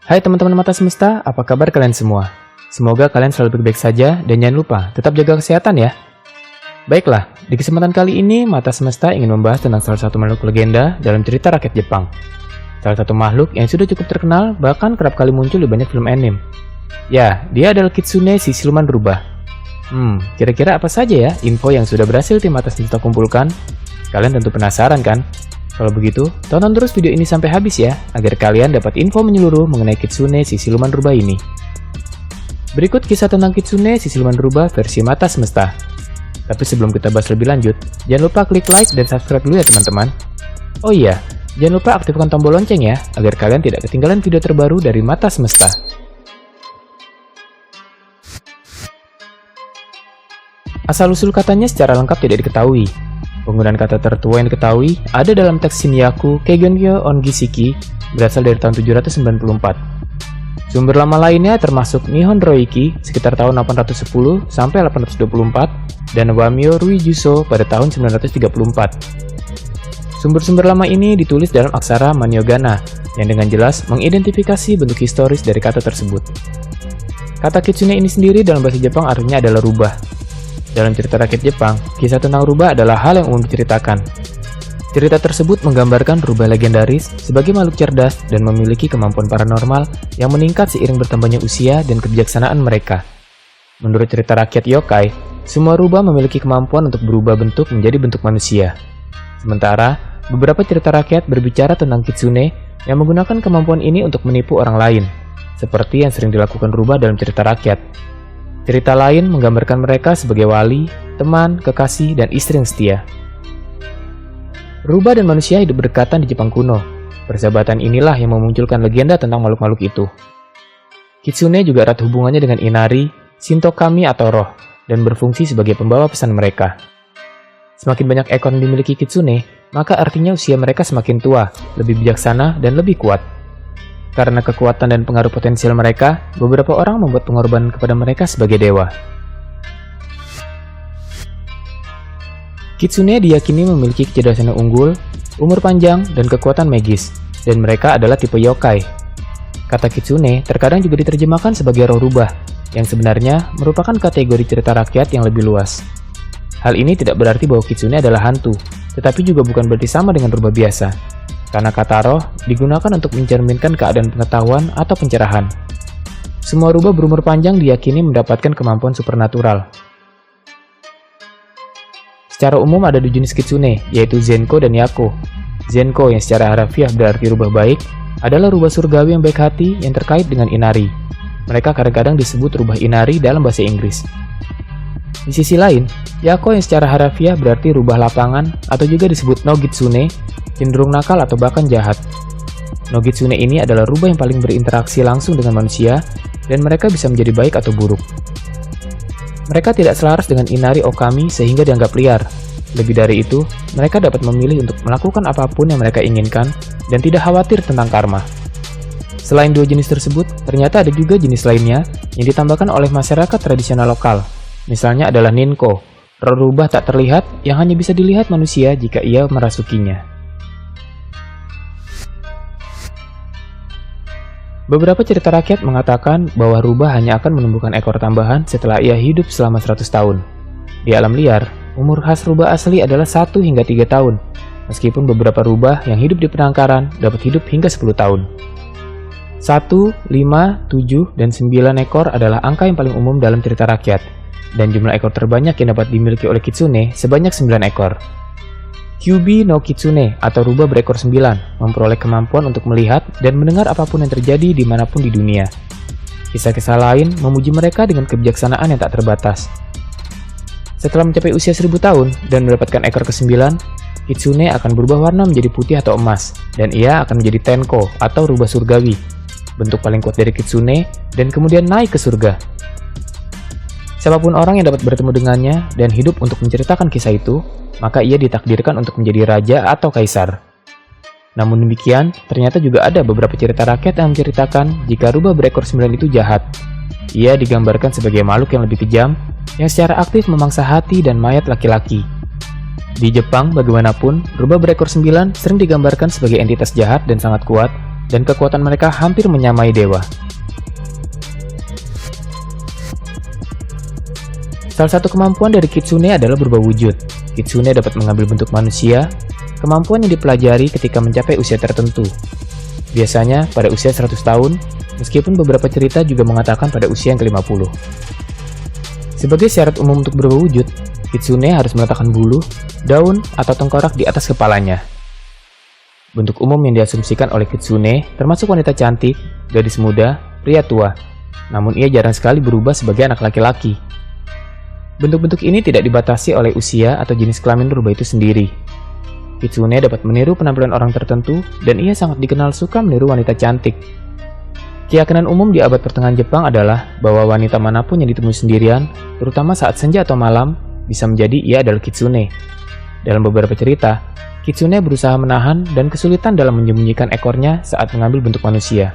Hai teman-teman mata semesta, apa kabar kalian semua? Semoga kalian selalu baik-baik saja dan jangan lupa tetap jaga kesehatan ya. Baiklah, di kesempatan kali ini Mata Semesta ingin membahas tentang salah satu makhluk legenda dalam cerita rakyat Jepang. Salah satu makhluk yang sudah cukup terkenal bahkan kerap kali muncul di banyak film anime. Ya, dia adalah Kitsune si siluman rubah. Kira-kira apa saja ya info yang sudah berhasil tim Mata Semesta kumpulkan? Kalian tentu penasaran kan? Kalau begitu, tonton terus video ini sampai habis ya, agar kalian dapat info menyeluruh mengenai Kitsune si siluman rubah ini. Berikut kisah tentang Kitsune si siluman rubah versi Mata Semesta. Tapi sebelum kita bahas lebih lanjut, jangan lupa klik like dan subscribe dulu ya teman-teman. Oh iya, jangan lupa aktifkan tombol lonceng ya, agar kalian tidak ketinggalan video terbaru dari Mata Semesta. Asal-usul katanya secara lengkap tidak diketahui. Penggunaan kata tertua yang diketahui ada dalam teks Shinyaku Keigyo Ongishiki berasal dari tahun 794. Sumber lama lainnya termasuk Nihon Roiki sekitar tahun 810 sampai 824 dan Wamyo Ruijuso pada tahun 934. Sumber-sumber lama ini ditulis dalam aksara Manyogana yang dengan jelas mengidentifikasi bentuk historis dari kata tersebut. Kata Kitsune ini sendiri dalam bahasa Jepang artinya adalah rubah. Dalam cerita rakyat Jepang, kisah tentang rubah adalah hal yang umum diceritakan. Cerita tersebut menggambarkan rubah legendaris sebagai makhluk cerdas dan memiliki kemampuan paranormal yang meningkat seiring bertambahnya usia dan kebijaksanaan mereka. Menurut cerita rakyat yokai, semua rubah memiliki kemampuan untuk berubah bentuk menjadi bentuk manusia. Sementara, beberapa cerita rakyat berbicara tentang Kitsune yang menggunakan kemampuan ini untuk menipu orang lain, seperti yang sering dilakukan rubah dalam cerita rakyat. Cerita lain menggambarkan mereka sebagai wali, teman, kekasih, dan istri yang setia. Rubah dan manusia hidup berdekatan di Jepang kuno. Persahabatan inilah yang memunculkan legenda tentang makhluk-makhluk itu. Kitsune juga erat hubungannya dengan Inari, Shinto kami atau roh, dan berfungsi sebagai pembawa pesan mereka. Semakin banyak ekor yang dimiliki Kitsune, maka artinya usia mereka semakin tua, lebih bijaksana, dan lebih kuat. Karena kekuatan dan pengaruh potensial mereka, beberapa orang membuat pengorbanan kepada mereka sebagai dewa. Kitsune diyakini memiliki kecerdasan yang unggul, umur panjang, dan kekuatan magis, dan mereka adalah tipe yokai. Kata Kitsune terkadang juga diterjemahkan sebagai roh rubah, yang sebenarnya merupakan kategori cerita rakyat yang lebih luas. Hal ini tidak berarti bahwa Kitsune adalah hantu, tetapi juga bukan berarti sama dengan rubah biasa. Karena kata roh digunakan untuk mencerminkan keadaan pengetahuan atau pencerahan. Semua rubah berumur panjang diyakini mendapatkan kemampuan supernatural. Secara umum ada dua jenis Kitsune, yaitu Zenko dan Yako. Zenko yang secara harafiah berarti rubah baik, adalah rubah surgawi yang baik hati yang terkait dengan Inari. Mereka kadang-kadang disebut rubah Inari dalam bahasa Inggris. Di sisi lain, Yako yang secara harafiah berarti rubah lapangan atau juga disebut Nogitsune, cenderung nakal atau bahkan jahat. Nogitsune ini adalah rubah yang paling berinteraksi langsung dengan manusia dan mereka bisa menjadi baik atau buruk. Mereka tidak selaras dengan Inari Okami sehingga dianggap liar. Lebih dari itu, mereka dapat memilih untuk melakukan apapun yang mereka inginkan dan tidak khawatir tentang karma. Selain dua jenis tersebut, ternyata ada juga jenis lainnya yang ditambahkan oleh masyarakat tradisional lokal. Misalnya adalah Ninko, roh rubah tak terlihat yang hanya bisa dilihat manusia jika ia merasukinya. Beberapa cerita rakyat mengatakan bahwa rubah hanya akan menumbuhkan ekor tambahan setelah ia hidup selama 100 tahun. Di alam liar, umur khas rubah asli adalah 1 hingga 3 tahun, meskipun beberapa rubah yang hidup di penangkaran dapat hidup hingga 10 tahun. 1, 5, 7, dan 9 ekor adalah angka yang paling umum dalam cerita rakyat, dan jumlah ekor terbanyak yang dapat dimiliki oleh Kitsune sebanyak 9 ekor. Kyubi no Kitsune atau rubah berekor 9 memperoleh kemampuan untuk melihat dan mendengar apapun yang terjadi dimanapun di dunia. Kisah-kisah lain memuji mereka dengan kebijaksanaan yang tak terbatas. Setelah mencapai usia 1000 tahun dan mendapatkan ekor ke-9, Kitsune akan berubah warna menjadi putih atau emas, dan ia akan menjadi Tenko atau rubah surgawi, bentuk paling kuat dari Kitsune, dan kemudian naik ke surga. Siapapun orang yang dapat bertemu dengannya dan hidup untuk menceritakan kisah itu, maka ia ditakdirkan untuk menjadi raja atau kaisar. Namun demikian, ternyata juga ada beberapa cerita rakyat yang menceritakan jika rubah berekor 9 itu jahat. Ia digambarkan sebagai makhluk yang lebih kejam, yang secara aktif memangsa hati dan mayat laki-laki. Di Jepang, bagaimanapun, rubah berekor 9 sering digambarkan sebagai entitas jahat dan sangat kuat, dan kekuatan mereka hampir menyamai dewa. Salah satu kemampuan dari Kitsune adalah berubah wujud. Kitsune dapat mengambil bentuk manusia, kemampuan yang dipelajari ketika mencapai usia tertentu. Biasanya pada usia 100 tahun, meskipun beberapa cerita juga mengatakan pada usia yang ke-50. Sebagai syarat umum untuk berubah wujud, Kitsune harus meletakkan bulu, daun, atau tengkorak di atas kepalanya. Bentuk umum yang diasumsikan oleh Kitsune termasuk wanita cantik, gadis muda, pria tua. Namun ia jarang sekali berubah sebagai anak laki-laki. Bentuk-bentuk ini tidak dibatasi oleh usia atau jenis kelamin rubah itu sendiri. Kitsune dapat meniru penampilan orang tertentu dan ia sangat dikenal suka meniru wanita cantik. Keyakinan umum di abad pertengahan Jepang adalah bahwa wanita manapun yang ditemui sendirian, terutama saat senja atau malam, bisa menjadi ia adalah Kitsune. Dalam beberapa cerita, Kitsune berusaha menahan dan kesulitan dalam menyembunyikan ekornya saat mengambil bentuk manusia.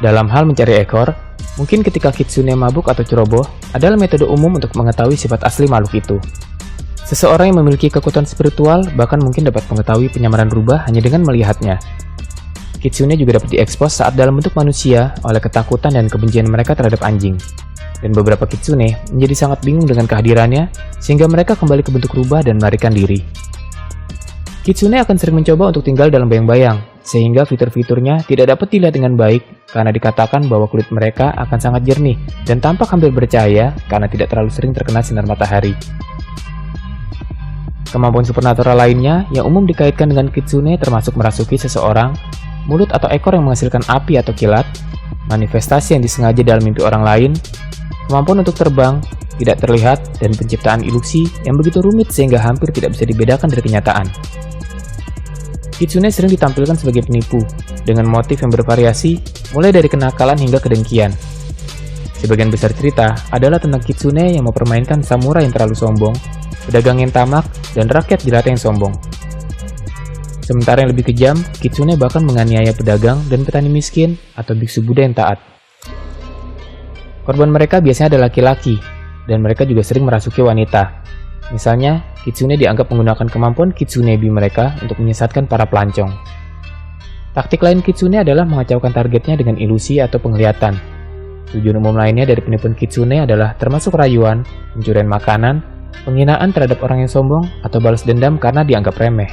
Dalam hal mencari ekor, mungkin ketika Kitsune mabuk atau ceroboh adalah metode umum untuk mengetahui sifat asli makhluk itu. Seseorang yang memiliki kekuatan spiritual bahkan mungkin dapat mengetahui penyamaran rubah hanya dengan melihatnya. Kitsune juga dapat diekspos saat dalam bentuk manusia oleh ketakutan dan kebencian mereka terhadap anjing. Dan beberapa Kitsune menjadi sangat bingung dengan kehadirannya sehingga mereka kembali ke bentuk rubah dan melarikan diri. Kitsune akan sering mencoba untuk tinggal dalam bayang-bayang, sehingga fitur-fiturnya tidak dapat dilihat dengan baik karena dikatakan bahwa kulit mereka akan sangat jernih dan tampak hampir bercahaya karena tidak terlalu sering terkena sinar matahari. Kemampuan supernatural lainnya yang umum dikaitkan dengan Kitsune termasuk merasuki seseorang, mulut atau ekor yang menghasilkan api atau kilat, manifestasi yang disengaja dalam mimpi orang lain, kemampuan untuk terbang, tidak terlihat, dan penciptaan ilusi yang begitu rumit sehingga hampir tidak bisa dibedakan dari kenyataan. Kitsune sering ditampilkan sebagai penipu, dengan motif yang bervariasi, mulai dari kenakalan hingga kedengkian. Sebagian besar cerita adalah tentang Kitsune yang mempermainkan samurai yang terlalu sombong, pedagang yang tamak, dan rakyat jelata yang sombong. Sementara yang lebih kejam, Kitsune bahkan menganiaya pedagang dan petani miskin atau biksu Buddha yang taat. Korban mereka biasanya adalah laki-laki, dan mereka juga sering merasuki wanita. Misalnya, Kitsune dianggap menggunakan kemampuan Kitsunebi mereka untuk menyesatkan para pelancong. Taktik lain Kitsune adalah mengacaukan targetnya dengan ilusi atau penglihatan. Tujuan umum lainnya dari penipuan Kitsune adalah termasuk rayuan, pencurian makanan, penghinaan terhadap orang yang sombong, atau balas dendam karena dianggap remeh.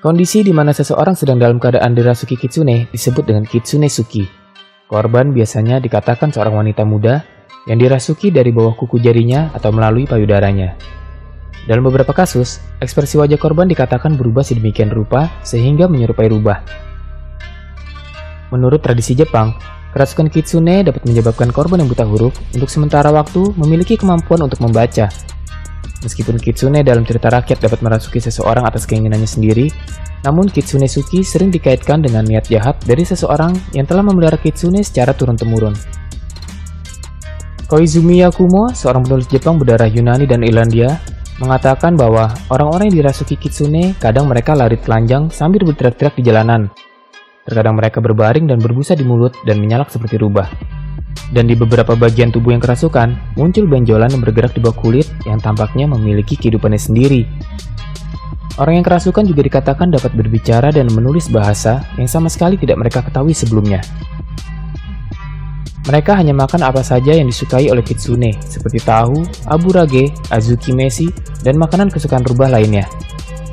Kondisi di mana seseorang sedang dalam keadaan dirasuki Kitsune disebut dengan Kitsune Suki. Korban biasanya dikatakan seorang wanita muda yang dirasuki dari bawah kuku jarinya atau melalui payudaranya. Dalam beberapa kasus, ekspresi wajah korban dikatakan berubah sedemikian rupa sehingga menyerupai rubah. Menurut tradisi Jepang, kerasukan Kitsune dapat menyebabkan korban yang buta huruf untuk sementara waktu memiliki kemampuan untuk membaca. Meskipun Kitsune dalam cerita rakyat dapat merasuki seseorang atas keinginannya sendiri, namun Kitsune Suki sering dikaitkan dengan niat jahat dari seseorang yang telah memelihara Kitsune secara turun-temurun. Koizumi Yakumo, seorang penulis Jepang berdarah Yunani dan Irlandia, mengatakan bahwa orang-orang yang dirasuki Kitsune kadang mereka lari telanjang sambil berteriak-teriak di jalanan. Terkadang mereka berbaring dan berbusa di mulut dan menyalak seperti rubah. Dan di beberapa bagian tubuh yang kerasukan, muncul benjolan yang bergerak di bawah kulit yang tampaknya memiliki kehidupannya sendiri. Orang yang kerasukan juga dikatakan dapat berbicara dan menulis bahasa yang sama sekali tidak mereka ketahui sebelumnya. Mereka hanya makan apa saja yang disukai oleh Kitsune, seperti tahu, aburage, azuki mesi, dan makanan kesukaan rubah lainnya.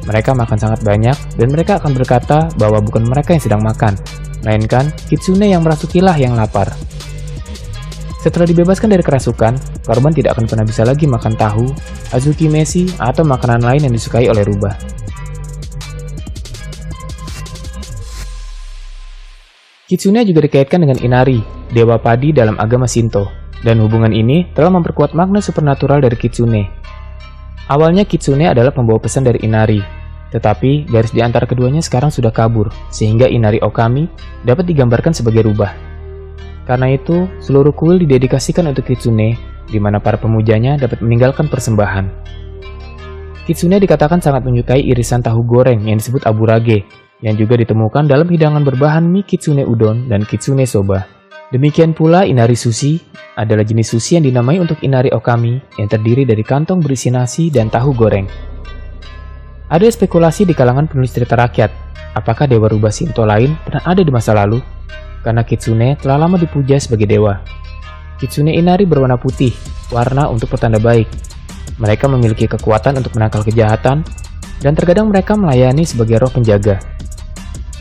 Mereka makan sangat banyak, dan mereka akan berkata bahwa bukan mereka yang sedang makan, melainkan Kitsune yang merasukilah yang lapar. Setelah dibebaskan dari kerasukan, korban tidak akan pernah bisa lagi makan tahu, azuki mesi, atau makanan lain yang disukai oleh rubah. Kitsune juga dikaitkan dengan Inari, dewa padi dalam agama Shinto, dan hubungan ini telah memperkuat makna supernatural dari Kitsune. Awalnya Kitsune adalah pembawa pesan dari Inari, tetapi garis di antara keduanya sekarang sudah kabur, sehingga Inari Okami dapat digambarkan sebagai rubah. Karena itu, seluruh kuil didedikasikan untuk Kitsune, di mana para pemujanya dapat meninggalkan persembahan. Kitsune dikatakan sangat menyukai irisan tahu goreng yang disebut aburage, yang juga ditemukan dalam hidangan berbahan mie Kitsune Udon dan Kitsune Soba. Demikian pula Inari Sushi adalah jenis sushi yang dinamai untuk Inari Okami yang terdiri dari kantong berisi nasi dan tahu goreng. Ada spekulasi di kalangan penulis cerita rakyat, apakah dewa rubah Shinto lain pernah ada di masa lalu? Karena Kitsune telah lama dipuja sebagai dewa. Kitsune Inari berwarna putih, warna untuk pertanda baik. Mereka memiliki kekuatan untuk menangkal kejahatan, dan terkadang mereka melayani sebagai roh penjaga.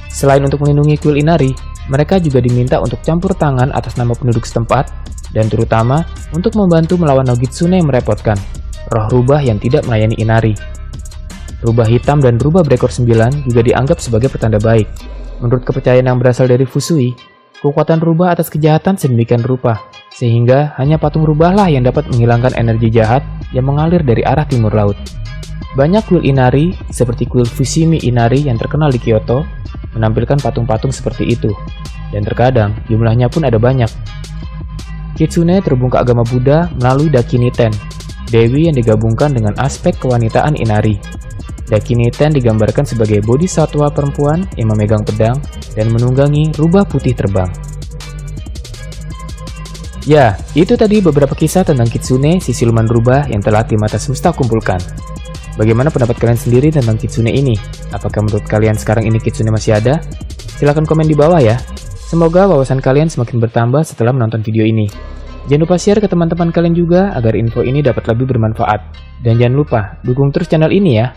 Selain untuk melindungi kuil Inari, mereka juga diminta untuk campur tangan atas nama penduduk setempat, dan terutama untuk membantu melawan Nogitsune yang merepotkan, roh rubah yang tidak melayani Inari. Rubah hitam dan rubah berekor 9 juga dianggap sebagai pertanda baik. Menurut kepercayaan yang berasal dari Fusui, kekuatan rubah atas kejahatan sedemikian rupa, sehingga hanya patung rubahlah yang dapat menghilangkan energi jahat yang mengalir dari arah timur laut. Banyak kuil Inari, seperti kuil Fushimi Inari yang terkenal di Kyoto, menampilkan patung-patung seperti itu, dan terkadang jumlahnya pun ada banyak. Kitsune terhubung ke agama Buddha melalui Dakiniten, dewi yang digabungkan dengan aspek kewanitaan Inari. Dakiniten digambarkan sebagai bodhisattva perempuan yang memegang pedang dan menunggangi rubah putih terbang. Ya, itu tadi beberapa kisah tentang Kitsune, si siluman rubah yang telah Timata Semesta kumpulkan. Bagaimana pendapat kalian sendiri tentang Kitsune ini? Apakah menurut kalian sekarang ini Kitsune masih ada? Silahkan komen di bawah ya. Semoga wawasan kalian semakin bertambah setelah menonton video ini. Jangan lupa share ke teman-teman kalian juga agar info ini dapat lebih bermanfaat. Dan jangan lupa dukung terus channel ini ya.